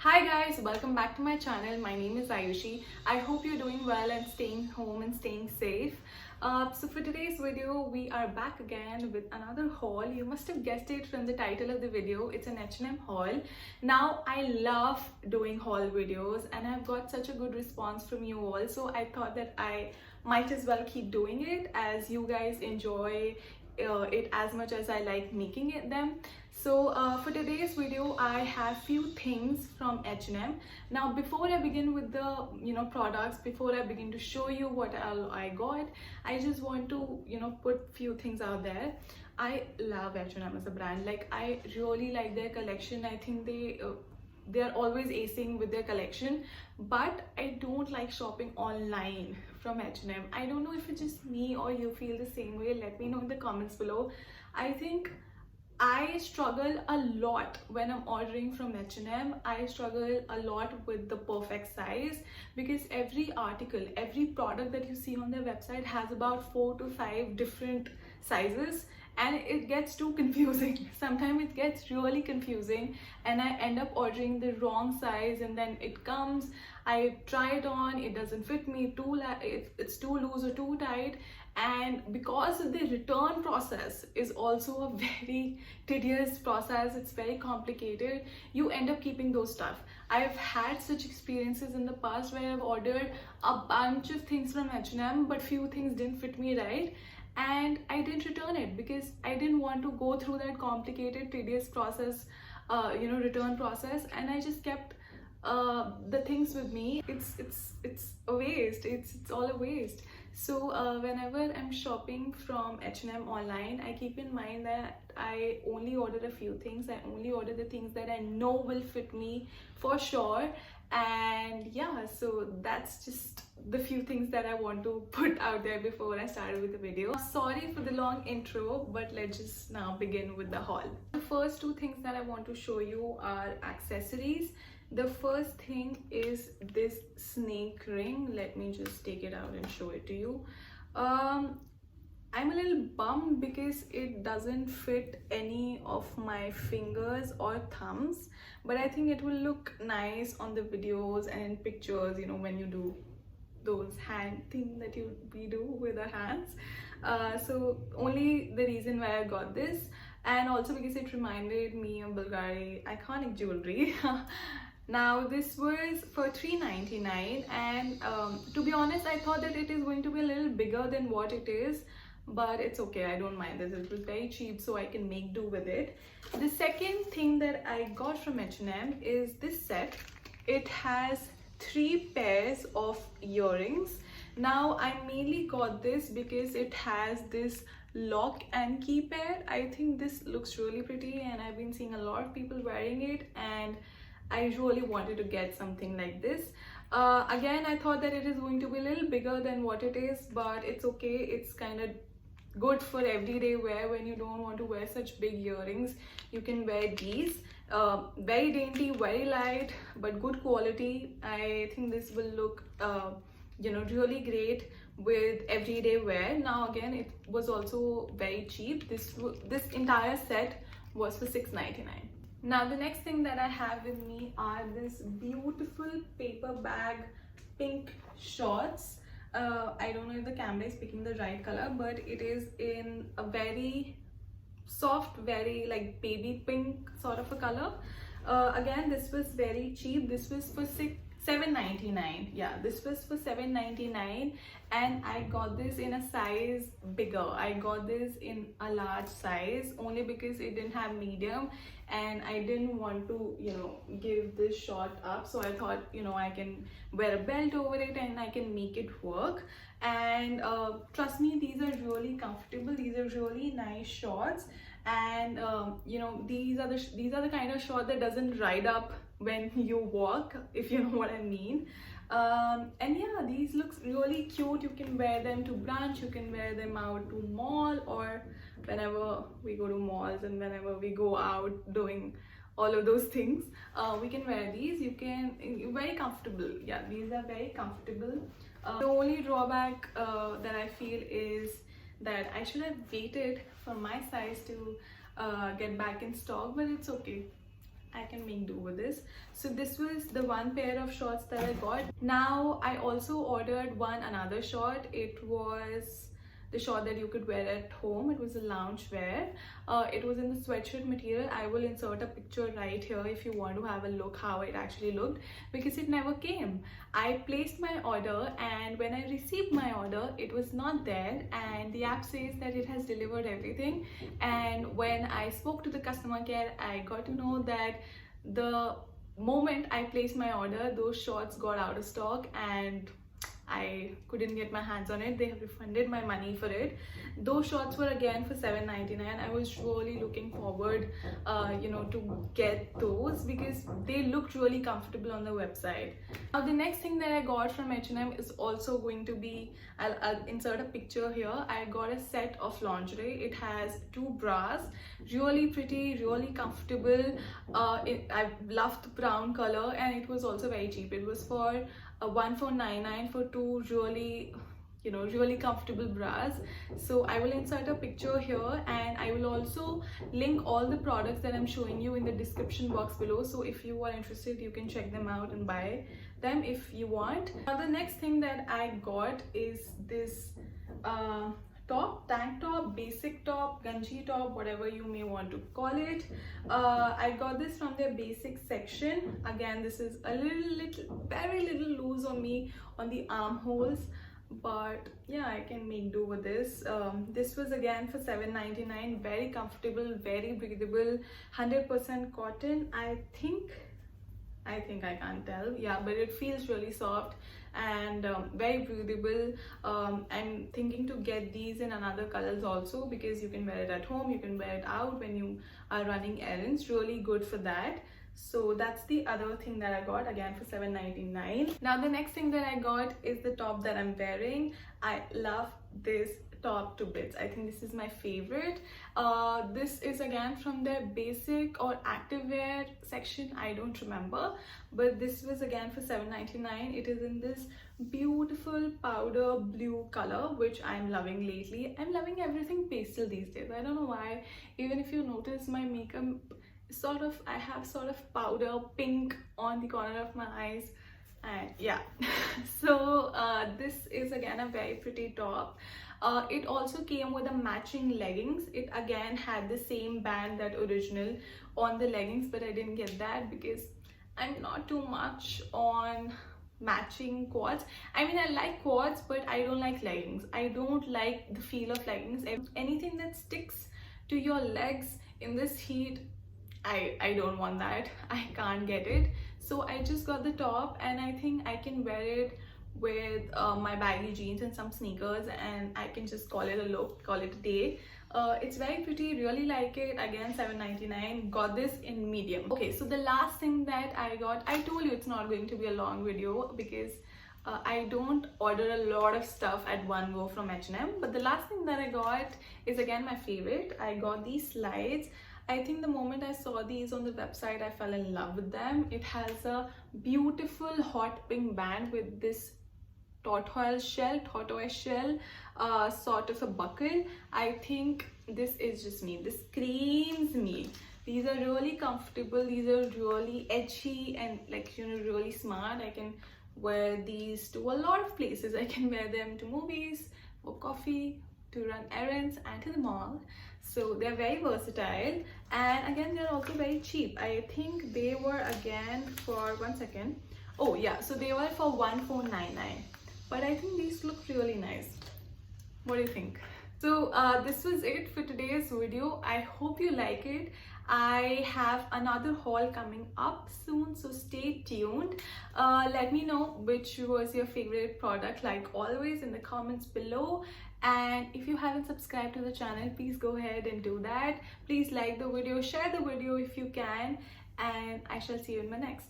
Hi guys, welcome back to my channel. My name is Ayushi. I hope you're doing well and staying home and staying safe. So for today's video, we are back again with another haul. You must have guessed it from the title of the video. It's an H&M haul. Now, I love doing haul videos and I've got such a good response from you all. So I thought that I might as well keep doing it as you guys enjoy it as much as I like making them. So for today's video, I have few things from H&M. Now, before I begin with the products, before I begin to show you what all I got, I just want to put few things out there. I love H&M as a brand. Like, I really like their collection. I think they are always acing with their collection, but I don't like shopping online from H&M. I don't know if it's just me or you feel the same way. Let me know in the comments below. I think I struggle a lot when I'm ordering from H&M. I struggle a lot with the perfect size because every article, every product that you see on their website has about 4 to 5 different sizes, and it gets too confusing. Sometimes it gets really confusing and I end up ordering the wrong size, and then it comes, I try it on, it doesn't fit me, it's too loose or too tight. And because the return process is also a very tedious process, it's very complicated, you end up keeping those stuff. I've had such experiences in the past where I've ordered a bunch of things from H&M, but few things didn't fit me right, and I didn't return it because I didn't want to go through that complicated, tedious process, return process, and I just kept the things with me. It's a waste. It's all a waste. So whenever I'm shopping from H&M online, I keep in mind that I only order a few things. I only order the things that I know will fit me for sure. And yeah, so that's just the few things that I want to put out there before I started with the video. Sorry for the long intro, but let's just now begin with the haul. The first two things that I want to show you are accessories. The first thing is this snake ring. Let me just take it out and show it to you. I'm a little bummed because it doesn't fit any of my fingers or thumbs, but I think it will look nice on the videos and in pictures, when you do those hand thing that we do with our hands. So only the reason why I got this, and also because it reminded me of Bulgari iconic jewelry. Now this was for $3.99, and to be honest, I thought that it is going to be a little bigger than what it is, but it's okay, I don't mind this. It was very cheap, so I can make do with it. The second thing that I got from H&M is this set. It has 3 pairs of earrings. Now I mainly got this because it has this lock and key pair. I think this looks really pretty and I've been seeing a lot of people wearing it, and I really wanted to get something like this. Again, I thought that it is going to be a little bigger than what it is, but it's okay. It's kind of good for everyday wear. When you don't want to wear such big earrings, you can wear these. Very dainty, very light, but good quality. I think this will look really great with everyday wear. Now again, it was also very cheap. This entire set was for $6.99. Now the next thing that I have with me are this beautiful paper bag pink shorts. I don't know if the camera is picking the right color, but it is in a very soft, very like baby pink sort of a color. Again, this was very cheap. This was for $7.99. Yeah, this was for $7.99, and I got this in a size bigger. I got this in a large size only because it didn't have medium, and I didn't want to give this short up, so I thought I can wear a belt over it and I can make it work. And trust me, these are really comfortable. These are really nice shorts, and these are the kind of short that doesn't ride up when you walk, if you know what I mean. And yeah, these looks really cute. You can wear them to brunch, you can wear them out to mall, or whenever we go to malls and whenever we go out doing all of those things, we can wear these. You can very comfortable. Yeah, these are very comfortable. The only drawback that I feel is that I should have waited for my size to get back in stock, but it's okay. I can make do with this. So this was the one pair of shorts that I got. Now I also ordered another short. It was the short that you could wear at home. It was a lounge wear. It was in the sweatshirt material. I will insert a picture right here if you want to have a look how it actually looked, because it never came. I placed my order, and when I received my order, it was not there, and the app says that it has delivered everything. And when I spoke to the customer care, I got to know that the moment I placed my order, those shorts got out of stock and I couldn't get my hands on it. They have refunded my money for it. Those shorts were again for $7.99. I was really looking forward to get those because they looked really comfortable on the website. Now the next thing that I got from H&M is also going to be, I'll insert a picture here. I got a set of lingerie. It has 2 bras, really pretty, really comfortable. I loved the brown color, and it was also very cheap. It was for $14.99 for 2 really comfortable bras. So I will insert a picture here, and I will also link all the products that I'm showing you in the description box below. So if you are interested, you can check them out and buy them if you want. Now the next thing that I got is this top, tank top, basic top, ganji top, whatever you may want to call it. I got this from their basic section. Again, this is a very little loose on me on the armholes, but yeah, I can make do with this. This was again for $7.99. Very comfortable, very breathable, 100% cotton. I think I can't tell, yeah, but it feels really soft and very breathable. I'm thinking to get these in another colors also, because you can wear it at home, you can wear it out when you are running errands. Really good for that. So that's the other thing that I got, again for $7.99. Now the next thing that I got is the top that I'm wearing. I love this top to bits. I think this is my favorite. This is again from their basic or activewear section, I don't remember, but this was again for $7.99. It is in this beautiful powder blue color, which I'm loving lately. I'm loving everything pastel these days. I don't know why. Even if you notice, my makeup I have sort of powder pink on the corner of my eyes, and yeah. So this is again a very pretty top. It also came with a matching leggings. It again had the same band that original on the leggings, but I didn't get that because I'm not too much on matching quads. I mean, I like quads, but I don't like leggings. I don't like the feel of leggings. Anything that sticks to your legs in this heat, I don't want that. I can't get it. So I just got the top, and I think I can wear it with my baggy jeans and some sneakers, and I can just call it a look, call it a day. It's very pretty, really like it. Again, $7.99. Got this in medium. Okay, so the last thing that I got, I told you it's not going to be a long video because I don't order a lot of stuff at one go from H&M. But the last thing that I got is again my favorite. I got these slides. I think the moment I saw these on the website, I fell in love with them. It has a beautiful hot pink band with this tortoise shell, sort of a buckle. I think this is just me. This screams me. These are really comfortable. These are really edgy and really smart. I can wear these to a lot of places. I can wear them to movies, for coffee, to run errands, and to the mall. So they're very versatile, and again they're also very cheap. I think they were again for oh yeah, so they were for $14.99, but I think these look really nice. What do you think? So this was it for today's video. I hope you like it. I have another haul coming up soon, so stay tuned. Let me know which was your favorite product, like always, in the comments below. And if you haven't subscribed to the channel, please go ahead and do that. Please like the video, share the video if you can, and I shall see you in my next.